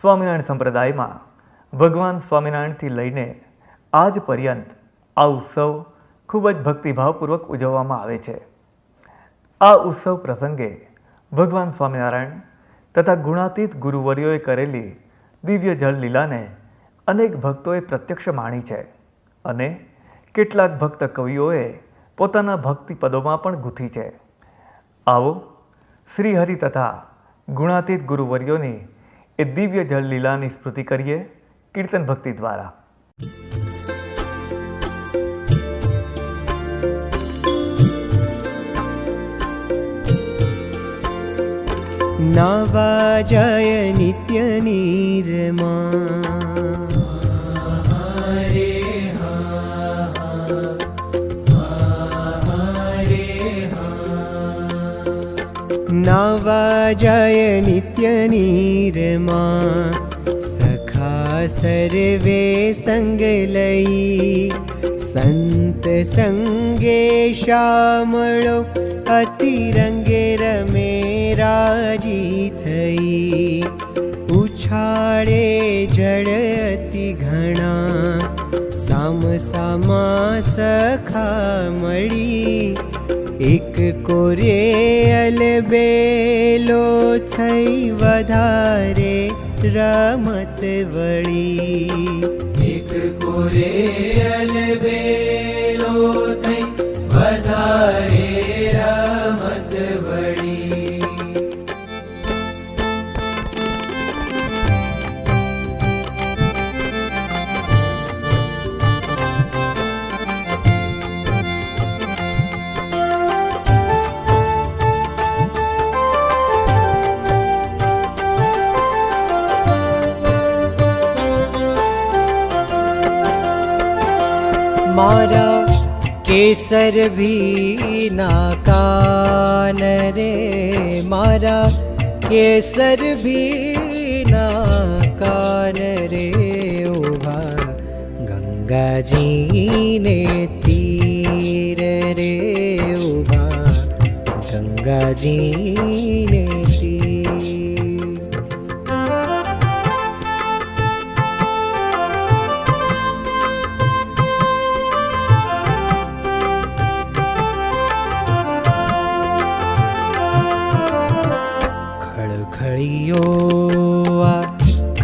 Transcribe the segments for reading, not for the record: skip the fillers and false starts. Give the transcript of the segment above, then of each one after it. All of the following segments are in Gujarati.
સ્વામિનારાયણ સંપ્રદાયમાં ભગવાન સ્વામિનારાયણથી લઈને આજ પર્યંત આ ઉત્સવ ખૂબ જ ભક્તિભાવપૂર્વક ઉજવવામાં આવે છે. આ ઉત્સવ પ્રસંગે ભગવાન સ્વામિનારાયણ તથા ગુણાતીત ગુરુવર્યોએ કરેલી દિવ્ય જળ લીલાને અનેક ભક્તોએ પ્રત્યક્ષ માણી છે અને કેટલાક ભક્ત કવિઓએ પોતાના ભક્તિ પદોમાં પણ ગૂંથી છે. આવો શ્રીહરિ તથા ગુણાતીત ગુરુવર્યોની એ દિવ્ય જળ લીલાની સ્મૃતિ કરીએ કીર્તન ભક્તિ દ્વારા. નવાજય નિત્ય નિર્મા नवाजय नित्य निरमा सखा सर्वे संग लई संत संगे श्यामलो अति रंगे रमे राजी थई उछाड़े जड़ अति घना साम सामा सखा मળી एक कोरे अलबेलो થઈ વધારે રમત વળી એક કોરે અલબેલો થઈ વધારે રમત વળી. मारा केसर भी ना कान रे मारा केसर भी ना कान रे उभा गंगाजी ने तीर रे उभा गंगाजी ने तीर.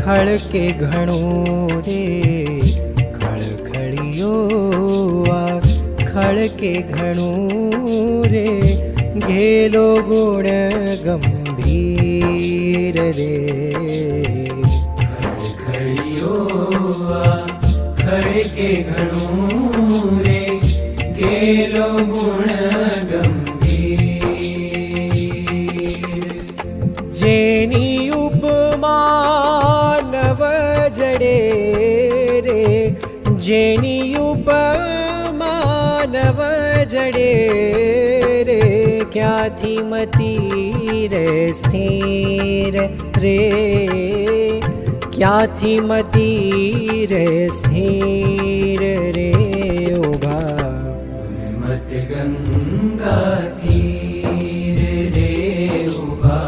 खड़के घणो रे खड़खड़ियो आ खड़के घणो रे घेलो गुण गंभीर रे खड़खड़ियो आ खड़के घणो रे घेलो गुण गंभीर. जेनी जड़े रे जेनी उपमा नव जड़े रे क्याथी मती रे स्थिर रे क्याथी मती रे स्थिर रे उभा मत गंगा तीर रे उभा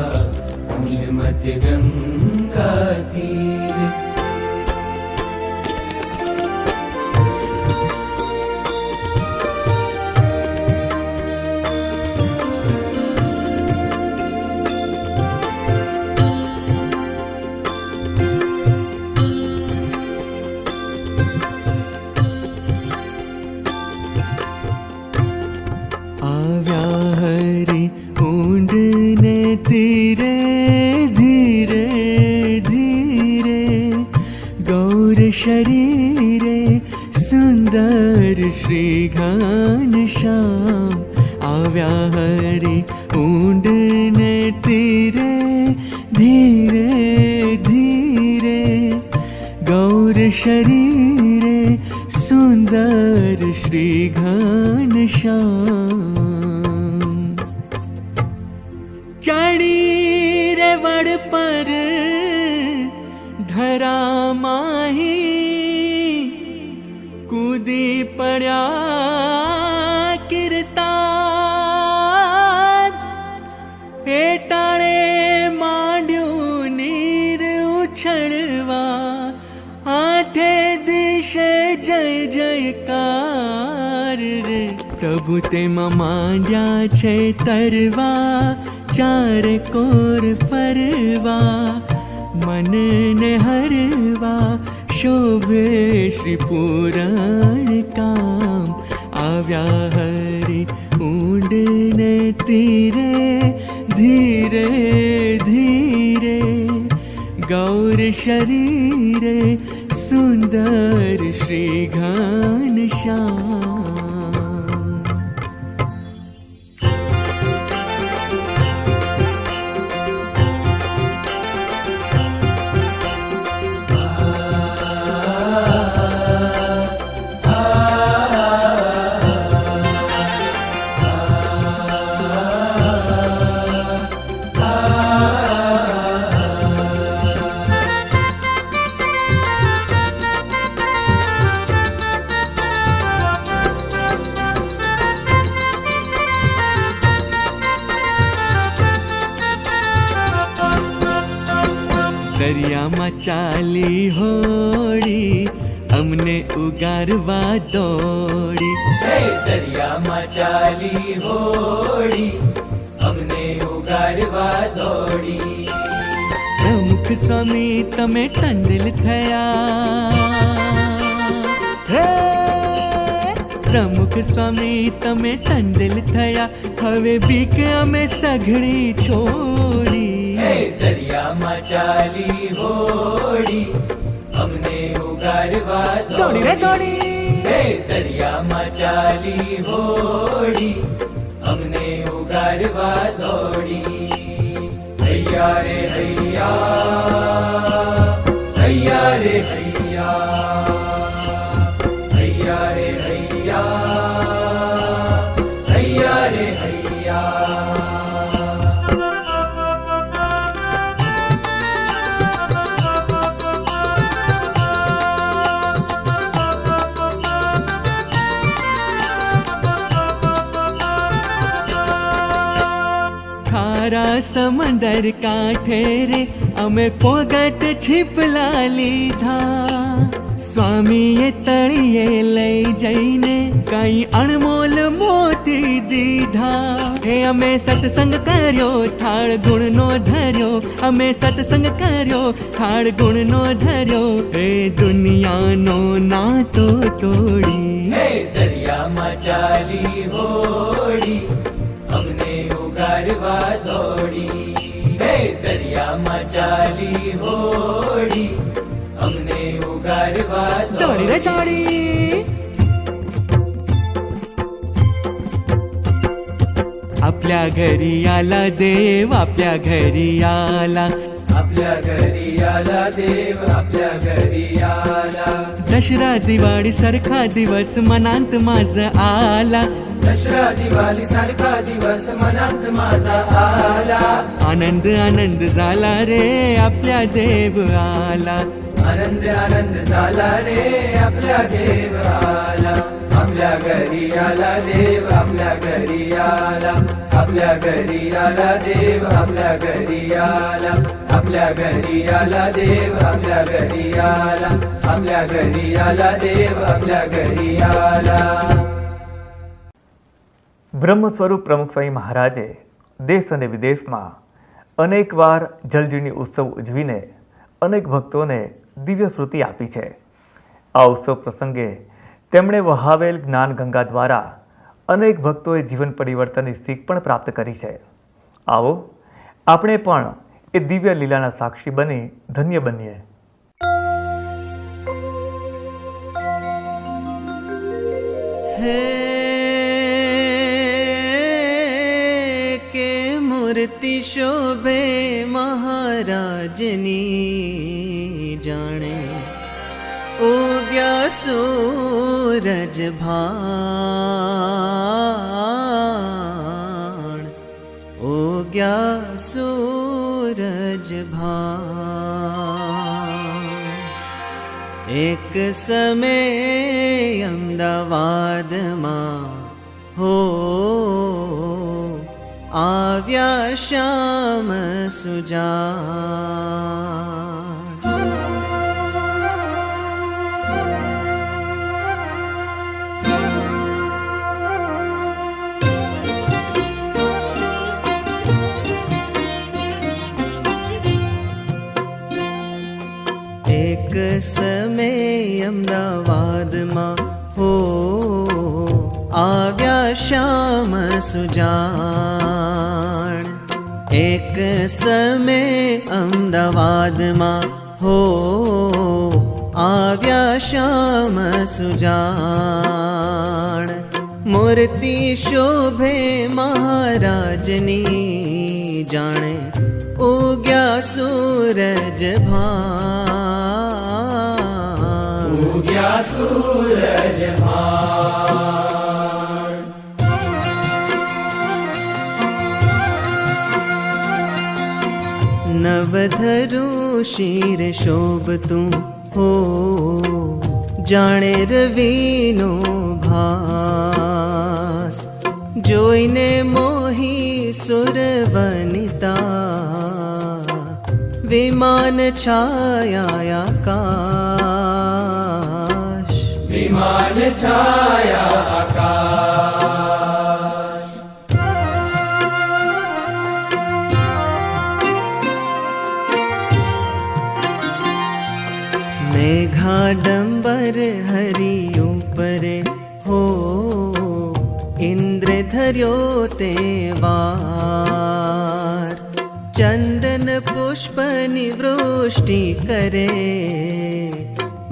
मत गंगा तीर. धीरे धीरे धीरे गौर शरीरे सुंदर श्री घनश्याम आव्या हरि ऊंडने तीरे धीरे धीरे गौर शरीरे सुंदर श्री घनश्याम चढ़ी रे वड़ पर धरा माही कूदी पड़ा किरता हेटाणे मांड्यू नीर ઉછળવા, આઠે દિશે જય જયકાર રે. પ્રભુ તેમાં માંડ્યા છે તરવા, ચારે કોર ફરવા, મનને હરવા શોભે શ્રી પુરાણ કામ. આવ્યા હરી ઊંડને તીરે, ધીરે ધીરે ગૌર શરીરે, સુંદર શ્રી ઘન શ્યામ. દરિયામાં ચાલી હોડી, અમને ઉગારવા દોડી. દરિયામાં ચાલી હોડી, અમને ઉગારવા દોડી. પ્રમુખ સ્વામી તમે ટંડેલ થયા, હે પ્રમુખ સ્વામી તમે ટંડેલ થયા, હવે બીક અમે સઘળી છોડી. દરિયામાં ચાલી હોડી, અમને ઉગારવા દોડી રે દોડી. દરિયામાં ચાલી હોડી, અમને ઉગારવા દોડી. હૈયા રે હૈયા, હૈયા રે હૈયા, હૈયા રે હૈયા, હૈયા રે હૈયા. ખારા સમંદર કાંઠે રે અમે ફોગટ છીપલા લીધા. સ્વામીએ તળિયે લઈ જઈને કઈ અણમોલ મોતી દીધા. હે અમે સત્સંગ કર્યો થાળ ગુણનો ધર્યો, અમે સત્સંગ કર્યો થાળ ગુણનો ધર્યો. હે દુનિયાનો નાતો તોડી. દરિયામાં ચાલી હોડી, અમને ઉગારવા દોડી. દરિયામાં ચાલી હોડી, અમને ઉગારવા દોડી રે દોડી. आपल्या घरी आला देव, आपल्या घरी आला. आपल्या घरी आला देव, आपल्या घरी आला. दसरा दिवाळी सारखा दिवस मनांत माझ आला. दसरा दिवाळी सारखा दिवस मनात माझा आला. आनंद आनंद झाला रे आपल्या देव आला. आनंद आनंद झाला रे आपल्या देव आला. आपल्या घरी आला देव, आपल्या घरी आला. आपल्या घरी आला देव, आपल्या घरी आला. आपल्या घरी आला देव, आपल्या घरी आला. आपल्या घरी आला देव, आपल्या घरी आला. બ્રહ્મ સ્વરૂપ પ્રમુખ સ્વામી મહારાજે દેશ અને વિદેશમાં અનેકવાર જલજીવની ઉત્સવ ઉજવીને અનેક ભક્તોને દિવ્ય સ્મૃતિ આપી છે. આ ઉત્સવ પ્રસંગે તેમણે વહાવેલ જ્ઞાન ગંગા દ્વારા અનેક ભક્તોએ જીવન પરિવર્તનની શીખ પણ પ્રાપ્ત કરી છે. આવો આપણે પણ એ દિવ્ય લીલાના સાક્ષી બની ધન્ય બનીએ. હે કે મૂર્તિ શોભે મહારાજની, જાણે ઉગ્યા સૂરજ ભાણ, ઉગ્યા સૂરજ ભાણ. એક સમય અમદાવાદમાં હો આવ્યા શ્યામ સુજાણ. એક સમય અમદાવાદમાં હો આવ્યા શ્યામ સુજાણ. એક સમય અમદાવાદમાં હો આવ્યા શ્યામ સુજાણ. મૂર્તિ શોભે મહારાજની જાણે ઉગ્યા સૂરજ ભાન. ઉગ્યા સૂરજ ભાન. નવધરુ શિર શોભતું હો જાણે રવિનો ભાસ. જોઈને મોહી સુર વનિતા વિમાન છાયા આકાશ. વિમાન છાયા આકાશ. મેઘાડંબર હરી ઉપરે હો ઇન્દ્ર ધર્યો તે વાર. ચંદન પુષ્પની વૃષ્ટિ કરે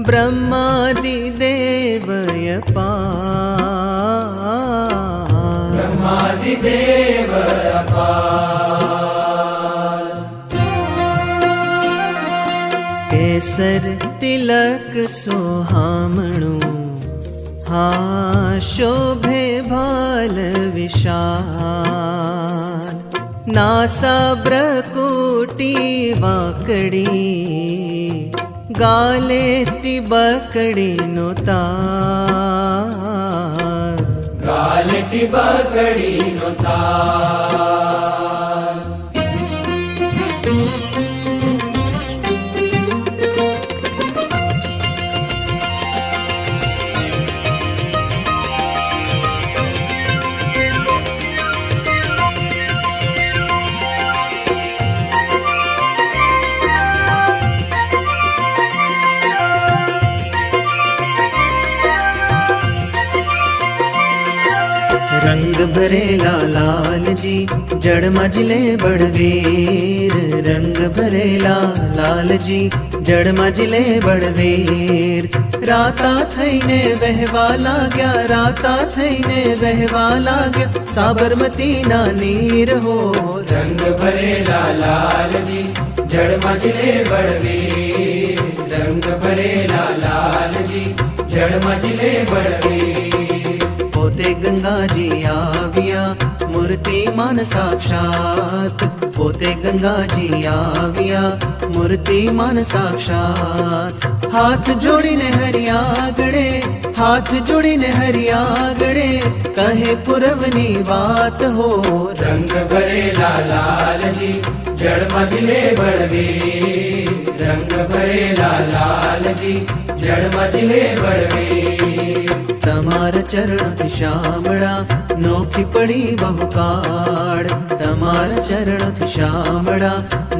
બ્રહ્માદિ દેવય પાર. બ્રહ્માદિ દેવ અપાર. કેસર તિલક સોહામણું હા શોભે ભાલ વિશાલ. નાસા બ્રકુટી વાકડી ગાલે ટીબકડીનો તાર. ગાલે ટીબકડીનો તાર. રંગ ભરેલા લાલજી જળ મજલે બળવીર. રંગ ભરેલા લાલજી જળ મજલે બળવીર. રાતા થઈને વહેવા લાગ્યા, રાતા થઈને વહેવા લાગ્યા સાબરમતીના નીર હો. રંગ ભરેલા લાલજી જળ મજલે બળવીર. રંગ ભરેલા લાલજી જળ મજલે બળવીર. પોતે ગંગાજી આવ્યા મૂર્તિમાન સાક્ષાત. પોતે ગંગાજી આવ્યા મૂર્તિમાન સાક્ષાત. હાથ જોડીને હરિયાગળે, હાથ જોડીને હરિયાગળે કહે પુરવની વાત હો. રંગ ભરેલા લાલજી જળ મજલે બળવીર. રંગ ભરેલા લાલજી જળ મજલે બળવીર. તમારા ચરણોથી શામળા નોખી પડી બહુ કાળ. તમારા ચરણોથી શામળા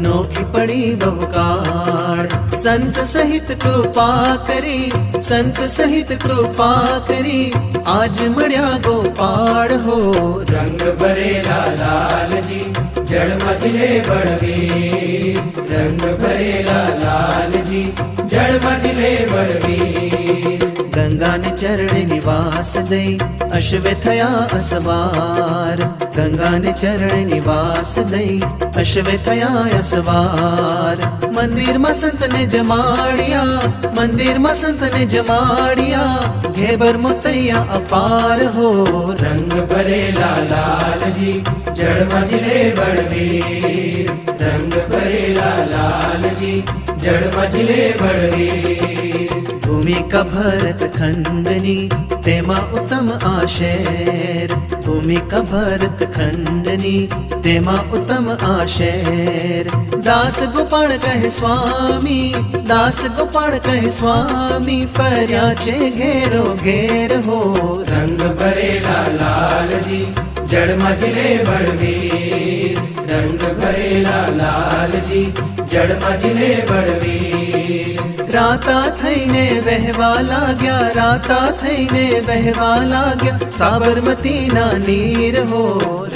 નોખી પડી બહુ કાળ. સંત સહિત કૃપા કરી, સંત સહિત કૃપા કરી આજ મળ્યા ગોપાળ હો. રંગ ભરેલા લાલજી જળ મજલે બળવીર. રંગ ભરેલા લાલજી જળ મજલે બળવીર. ગંગાને ચરણે નિવાસ દઈ અશ્વે થયા અસવાર. ગંગાને ચરણે નિવાસ દઈ અશ્વે થયા અસવાર. મંદિરમાં સંતને જમાડ્યા, મંદિરમાં સંતને જમાડ્યા ઘેબર મોતૈયા અપાર હો. રંગ ભરેલા લાલજી જળ મજલે બળવીર. રંગ ભરેલા લાલજી જળ મજલે બળવીર. ભૂમિકા ભરત ખંડની તેમાં ઉત્તમ આ શેર. ભૂમિકા ભરત ખંડની તેમાં ઉત્તમ આ શેર. દાસ ગોપાળ કહે સ્વામી, દાસ ગોપાળ કહે સ્વામી ફર્યા છે ઘેરો ઘેર હો. રંગ ભરેલા લાલજી જળ મજલે બળવીર. રંગ ભરેલા લાલજી જળ મજલે બળવીર. રાતા થઈને વહેવા લાગ્યા, રાતા થઈને વહેવા લાગ્યા સાબરમતીના નીર હો.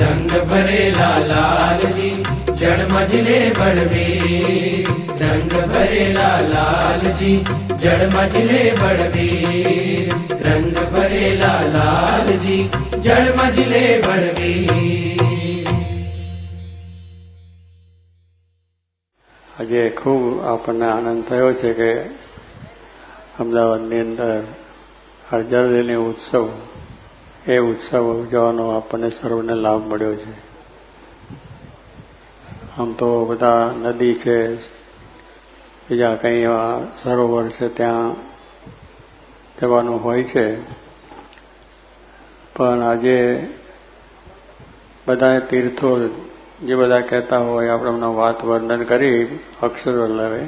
રંગ ભરેલા લાલજી જળ મજલે બળવીર, રંગ ભરેલા લાલજી જળ મજલે બળવીર, રંગ ભરેલા લાલજી જળ મજલે બળવીર. આજે ખૂબ આપણને આનંદ થયો છે કે અમદાવાદની અંદર હરજાદીની ઉત્સવ, એ ઉત્સવ ઉજવવાનો આપણને સર્વને લાભ મળ્યો છે. આમ તો બધા નદી છે, બીજા કંઈ એવા સરોવર છે, ત્યાં જવાનું હોય છે, પણ આજે બધા તીર્થો જે બધા કહેતા હોય આપણે એમનું વાત વર્ણન કરી અક્ષર વલ્લભે,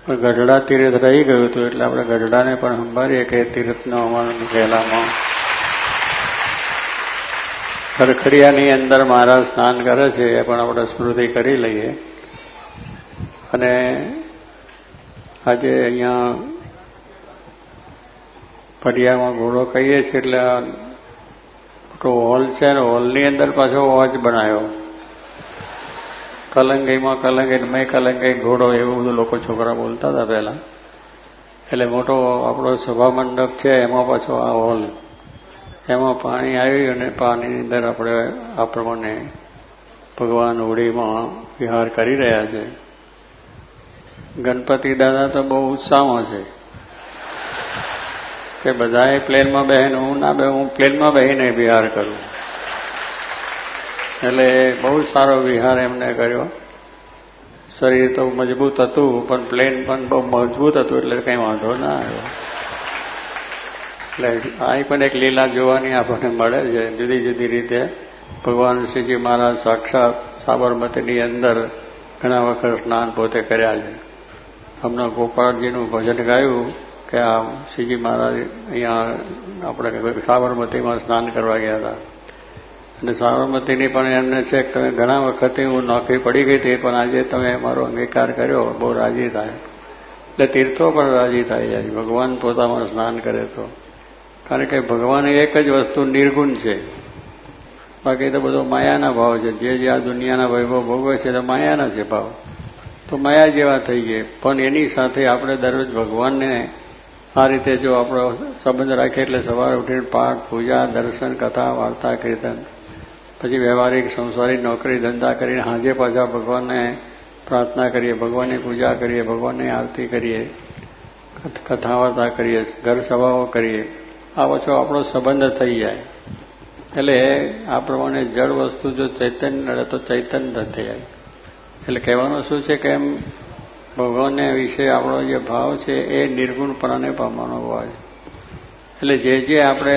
પણ ગઢડા તીર્થ રહી ગયું હતું એટલે આપણે ગઢડાને પણ સંભાળીએ કે તીર્થનો અમારા પહેલામાં ખરખડિયાની અંદર મહારાજ સ્નાન કરે છે એ પણ આપણે સ્મૃતિ કરી લઈએ. અને આજે અહીંયા ફરિયામાં ઘોડો કહીએ છીએ એટલે મોટો હોલ છે ને હોલની અંદર પાછો વોચ બનાવ્યો. કલંગીમાં કલંગી, મેં કલંગી ઘોડો એવું બધું લોકો છોકરા બોલતા હતા પહેલા. એટલે મોટો આપણો સભા મંડપ છે એમાં પાછો આ હોલ, એમાં પાણી આવ્યું અને પાણીની અંદર આપણે આ પ્રમાણે ભગવાન હોળીમાં વિહાર કરી રહ્યા છે. ગણપતિ દાદા તો બહુ ઉત્સાહમાં છે કે બધાએ પ્લેનમાં બેહીને, હું ના બે, હું પ્લેનમાં બેહીને વિહાર કરું. એટલે બહુ સારો વિહાર એમને કર્યો. શરીર તો મજબૂત હતું પણ પ્લેન પણ બહુ મજબૂત હતું એટલે કંઈ વાંધો ના આવ્યો. એટલે અહીં પણ એક લીલા જોવાની આપણને મળે છે જુદી જુદી રીતે. ભગવાન શ્રીજી મહારાજ સાક્ષાત સાબરમતીની અંદર ઘણા વખત સ્નાન પોતે કર્યા છે. હમણાં ગોપાળજીનું ભજન ગાયું કે આ શ્રીજી મહારાજ અહીંયા આપણે સાબરમતીમાં સ્નાન કરવા ગયા હતા. અને સાબરમતીની પણ એમને છે કે તમે ઘણા વખતે હું નોકરી પડી ગઈ હતી પણ આજે તમે મારો અંગીકાર કર્યો, બહુ રાજી થાય. એટલે તીર્થો પણ રાજી થાય જાય ભગવાન પોતામાં સ્નાન કરે તો. કારણ કે ભગવાન એક જ વસ્તુ નિર્ગુણ છે, બાકી તો બધો માયાના ભાવ છે. જે આ દુનિયાના વૈભવ ભોગવે છે તો માયાના છે ભાવ, તો માયા જેવા થઈ જાય. પણ એની સાથે આપણે દરરોજ ભગવાનને આ રીતે જો આપણો સંબંધ રાખીએ એટલે સવારે ઉઠીને પાઠ, પૂજા, દર્શન, કથા, વાર્તા, કીર્તન, પછી વ્યવહારિક સંસારી નોકરી ધંધા કરીને સાંજે પાછા ભગવાનને પ્રાર્થના કરીએ, ભગવાનની પૂજા કરીએ, ભગવાનની આરતી કરીએ, કથા વાર્તા કરીએ, ઘર સભાઓ કરીએ, આ પાછો આપણો સંબંધ થઈ જાય. એટલે આ પ્રમાણે જળ વસ્તુ જો ચૈતન્ય નડે તો ચૈતન્ય થઈ જાય. એટલે કહેવાનું શું છે કે એમ ભગવાનને વિશે આપણો જે ભાવ છે એ નિર્ગુણપણાને પામવાનો ભાવ છે. એટલે જે આપણે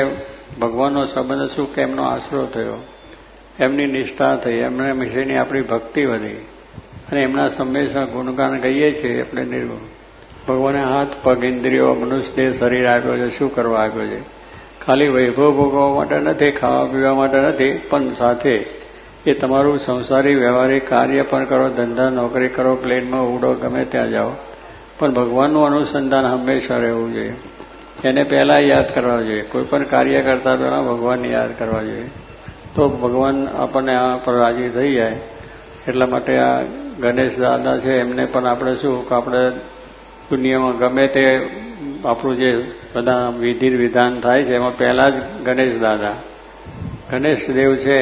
ભગવાનનો સંબંધ શું કે એમનો આશરો થયો, એમની નિષ્ઠા થઈ, એમના વિશેની આપણી ભક્તિ વધી અને એમના હંમેશા ગુણગાન ગઈએ છીએ આપણે નિર્ગુણ. ભગવાને હાથ, પગ, ઇન્દ્રિયો, મનુષ્યને શરીર આપ્યો છે. શું કરવા આપ્યો છે? ખાલી વૈભવ ભોગવવા માટે નથી, ખાવા પીવા માટે નથી, પણ સાથે એ તમારું સંસારી વ્યવહારિક કાર્ય પણ કરો, ધંધા નોકરી કરો, પ્લેનમાં ઉડો, ગમે ત્યાં જાઓ, પણ ભગવાનનું અનુસંધાન હંમેશા રહેવું જોઈએ. એને પહેલાં યાદ કરવા જોઈએ. કોઈ પણ કાર્ય કરતા પહેલાં ભગવાનને યાદ કરવા જોઈએ, તો ભગવાન આપણને આ પર રાજી થઈ જાય. એટલા માટે આ ગણેશ દાદા છે એમને પણ આપણે શું કે આપણે દુનિયામાં ગમે તે આપણું જે બધા વિધિ વિધાન થાય છે એમાં પહેલા જ ગણેશ દાદા, ગણેશ દેવ છે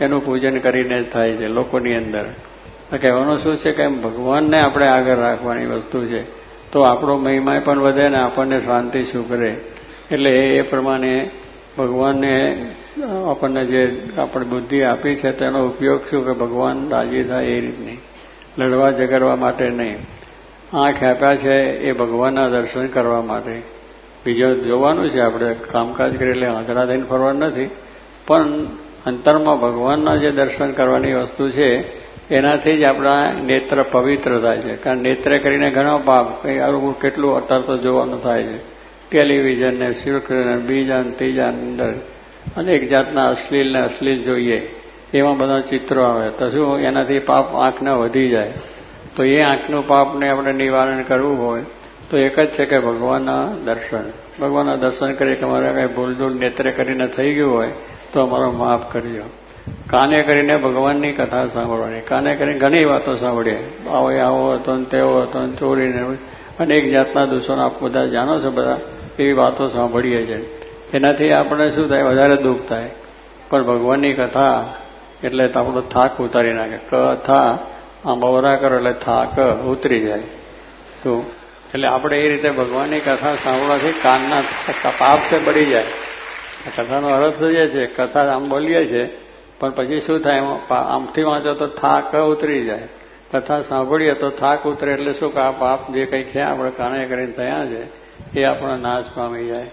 એનું પૂજન કરીને જ થાય છે લોકોની અંદર. કહેવાનું શું છે કે એમ ભગવાનને આપણે આગળ રાખવાની વસ્તુ છે તો આપણો મહિમા પણ વધે ને આપણને શાંતિ સુખ રહે. એટલે એ પ્રમાણે ભગવાનને આપણને જે આપણે બુદ્ધિ આપી છે તેનો ઉપયોગ શું કે ભગવાન રાજી થાય એ રીતની, લડવા ઝઘડવા માટે નહીં. આંખ આપ્યા છે એ ભગવાનના દર્શન કરવા માટે. બીજું જોવાનું છે આપણે કામકાજ કરીએ એટલે આંકડા થઈને ફરવાનું નથી, પણ અંતરમાં ભગવાનના જે દર્શન કરવાની વસ્તુ છે એનાથી જ આપણા નેત્ર પવિત્ર થાય છે. કારણ નેત્રે કરીને ઘણા પાપ કેટલું અત્યારે તો જોવાનું થાય છે, ટેલિવિઝન ને શિવકૃષ્ણ બીજા ત્રીજા અંદર અનેક જાતના અશ્લીલ ને અશ્લીલ જોઈએ, એમાં બધા ચિત્રો આવે તો શું એનાથી પાપ આંખના વધી જાય. તો એ આંખનું પાપને આપણે નિવારણ કરવું હોય તો એક જ છે કે ભગવાનના દર્શન. ભગવાનના દર્શન કરીએ કે અમારે કંઈ ભૂલધૂલ નેત્રે કરીને થઈ ગયું હોય તો અમારો માફ કરજો. કાને કરીને ભગવાનની કથા સાંભળવાની. કાને કરીને ઘણી વાતો સાંભળીએ. આવો હતો ને તેવો હતો ને ચોરીને અનેક જાતના દૂષણો આપ બધા જાણો છો. બધા એવી વાતો સાંભળીએ છીએ. એનાથી આપણે શું થાય? વધારે દુઃખ થાય. પણ ભગવાનની કથા એટલે આપણો થાક ઉતારી નાખે. કથા આમ બવરા કરો એટલે થાક ઉતરી જાય. શું એટલે આપણે એ રીતે ભગવાનની કથા સાંભળવાથી કાનના પાપ છે બળી જાય. કથાનો અર્થ જ છે. કથા આમ બોલીએ છીએ પણ પછી શું થાય? આમથી વાંચો તો થાક ઉતરી જાય. કથા સાંભળીએ તો થાક ઉતરે એટલે શું કે આ પાપ જે કંઈ છે આપણે કાને કરીને થયા છે એ આપણો નાશ પામી જાય.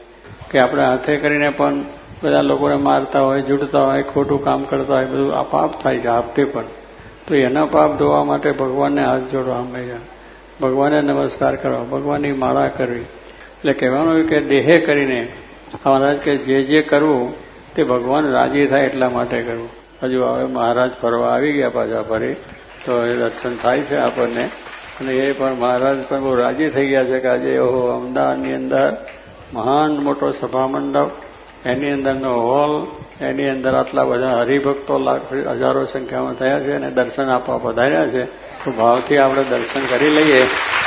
કે આપણે હાથે કરીને પણ બધા લોકોને મારતા હોય, જૂટતા હોય, ખોટું કામ કરતા હોય, બધું આ પાપ થાય છે હાથથી પણ. તો એના પાપ ધોવા માટે ભગવાનને હાથ જોડવા હંમેશા, ભગવાનને નમસ્કાર કરવા, ભગવાનની માળા કરવી. એટલે કહેવાનું કે દેહે કરીને મહારાજ કે જે કરવું તે ભગવાન રાજી થાય એટલા માટે કરવું. હજુ હવે મહારાજ ફરવા આવી ગયા પાછા ફરી તો એ દર્શન થાય છે આપણને. અને એ પણ મહારાજ પણ બહુ રાજી થઈ ગયા છે કે આજે એવો અમદાવાદની અંદર મહાન મોટો સભા મંડપ, એની અંદરનો હોલ, એની અંદર આટલા બધા હરિભક્તો હજારો સંખ્યામાં થયા છે અને દર્શન આપવા પધાર્યા છે. તો ભાવથી આપણે દર્શન કરી લઈએ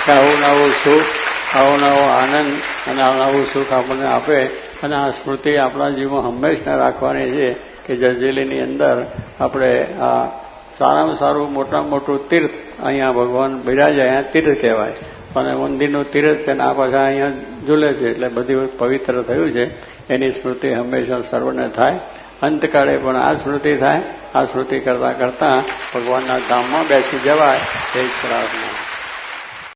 કે આવું નવું સુખ, આવો નવો આનંદ અને આવું નવું સુખ આપણને આપે. અને આ સ્મૃતિ આપણા જીવમાં હંમેશા રાખવાની છે કે જરજેલીની અંદર આપણે આ સારામાં સારું મોટામાં મોટું તીર્થ અહીંયા ભગવાન બિરાજે, અહીંયા તીર્થ કહેવાય. અને મંદિરનું તીર્થ છે ને આ પાછા અહીંયા ઝૂલે છે એટલે બધું પવિત્ર થયું છે. એની સ્મૃતિ હંમેશા સર્વને થાય. અંતકાળે પણ આ સ્મૃતિ થાય. આ સ્મૃતિ કરતાં કરતાં ભગવાનના ધામમાં બેસી જવાય. એ જ પ્રાર્થના.